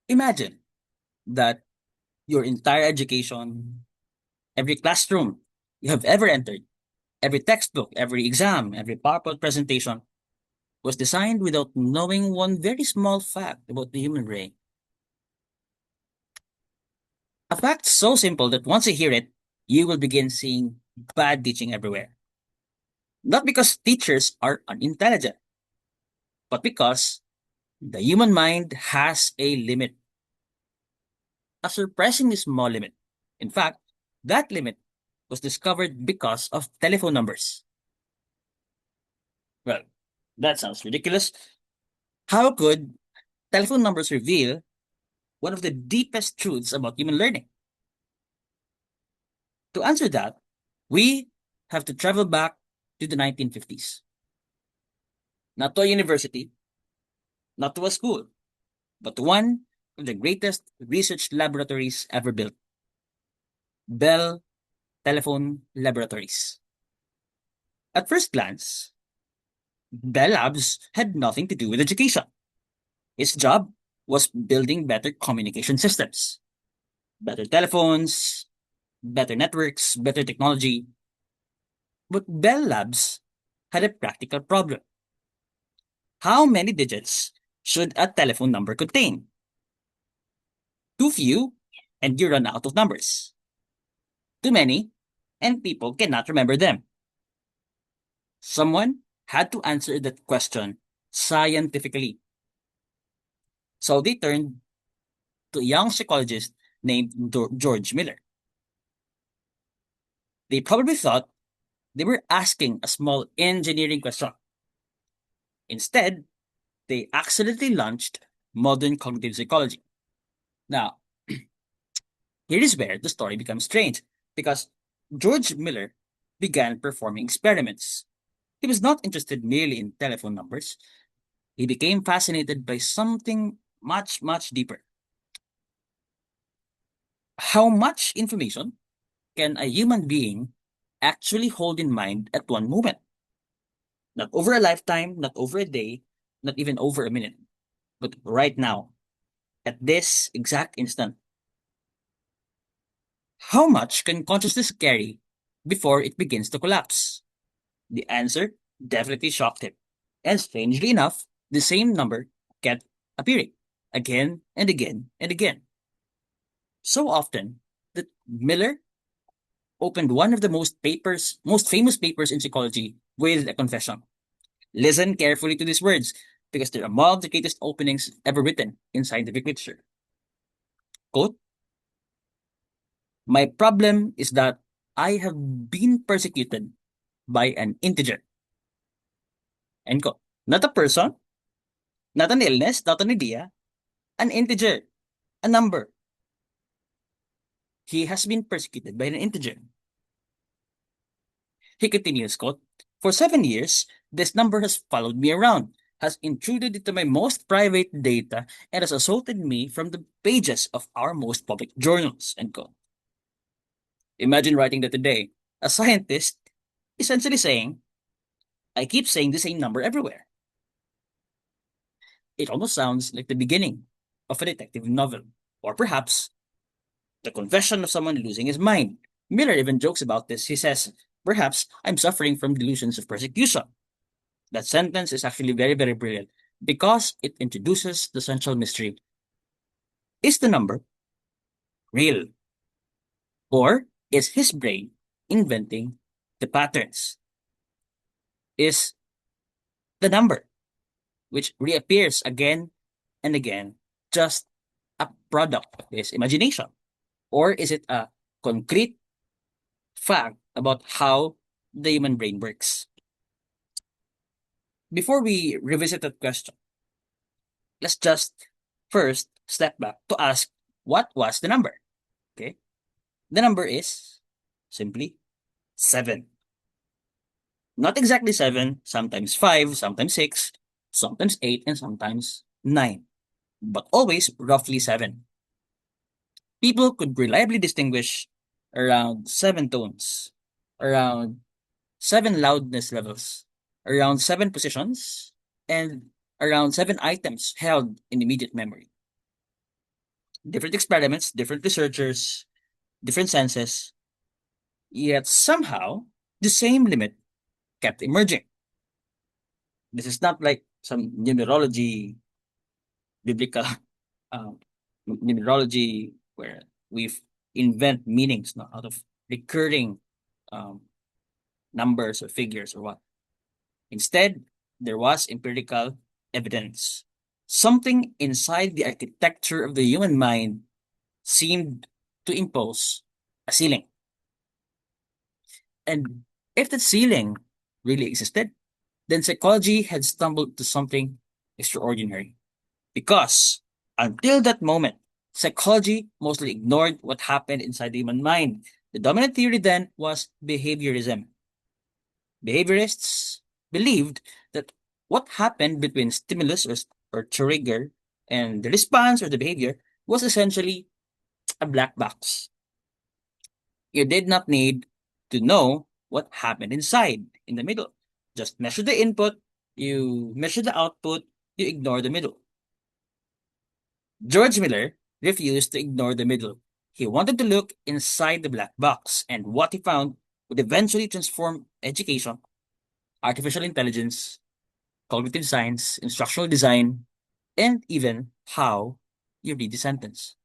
Imagine that your entire education, every classroom you have ever entered, every textbook, every exam, every PowerPoint presentation was designed without knowing one very small fact about the human brain. A fact so simple that once you hear it, you will begin seeing bad teaching everywhere. Not because teachers are unintelligent, but because the human mind has a limit, a surprisingly small limit. In fact, that limit was discovered because of telephone numbers. Well, that sounds ridiculous. How could telephone numbers reveal one of the deepest truths about human learning? To answer that, we have to travel back to the 1950s. Not to a university, not to a school, but to one of the greatest research laboratories ever built, Bell Telephone Laboratories. At first glance, Bell Labs had nothing to do with education. Its job was building better communication systems, better telephones, better networks, better technology. But Bell Labs had a practical problem. How many digits should a telephone number contain? Too few, and you run out of numbers. Too many, and people cannot remember them. Someone had to answer that question scientifically. So they turned to a young psychologist named George Miller. They probably thought they were asking a small engineering question. Instead, they accidentally launched modern cognitive psychology. Now, here is where the story becomes strange because George Miller began performing experiments. He was not interested merely in telephone numbers. He became fascinated by something much, much deeper. How much information can a human being actually hold in mind at one moment? Not over a lifetime, not over a day, not even over a minute, but right now, at this exact instant. How much can consciousness carry before it begins to collapse? The answer definitely shocked him. And strangely enough, the same number kept appearing again and again and again. So often that Miller opened one of the most famous papers in psychology with a confession. Listen carefully to these words because they're among the greatest openings ever written in scientific literature. Quote, my problem is that I have been persecuted by an integer. End quote. Not a person, not an illness, not an idea, an integer, a number. He has been persecuted by an integer. He continues, quote, for 7 years, this number has followed me around, has intruded into my most private data, and has assaulted me from the pages of our most public journals, end quote. Imagine writing that today. A scientist essentially saying, I keep saying the same number everywhere. It almost sounds like the beginning of a detective novel, or perhaps the confession of someone losing his mind. Miller even jokes about this. He says, perhaps I'm suffering from delusions of persecution. That sentence is actually very, very brilliant because it introduces the central mystery. Is the number real? Or is his brain inventing the patterns? Is the number, which reappears again and again, just a product of his imagination? Or is it a concrete fact about how the human brain works? Before we revisit that question, let's just first step back to ask what was the number? Okay. The number is simply 7. Not exactly 7, sometimes 5, sometimes 6, sometimes 8, and sometimes 9, but always roughly 7. People could reliably distinguish around 7 tones, around 7 loudness levels, around 7 positions, and around 7 items held in immediate memory. different experiments, different researchers, different senses, yet somehow the same limit kept emerging. This is not like some numerology, biblical um, numerology where we invent meanings not out of recurring um, numbers or figures or what. Instead, there was empirical evidence. Something inside the architecture of the human mind seemed to impose a ceiling. And if the ceiling really existed, then psychology had stumbled to something extraordinary. Because until that moment, psychology mostly ignored what happened inside the human mind. The dominant theory then was behaviorism. Behaviorists believed that what happened between stimulus or trigger and the response or the behavior was essentially a black box. You did not need to know what happened inside in the middle. Just measure the input, you measure the output, you ignore the middle. George Miller refused to ignore the middle. He wanted to look inside the black box, and what he found would eventually transform education, artificial intelligence, cognitive science, instructional design, and even how you read the sentence.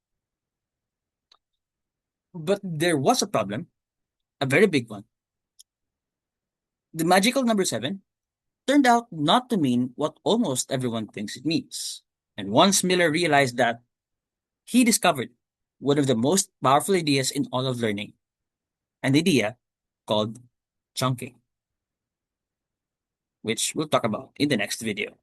But there was a problem, a very big one. The magical number 7 turned out not to mean what almost everyone thinks it means. And once Miller realized that, he discovered one of the most powerful ideas in all of learning, an idea called chunking, which we'll talk about in the next video.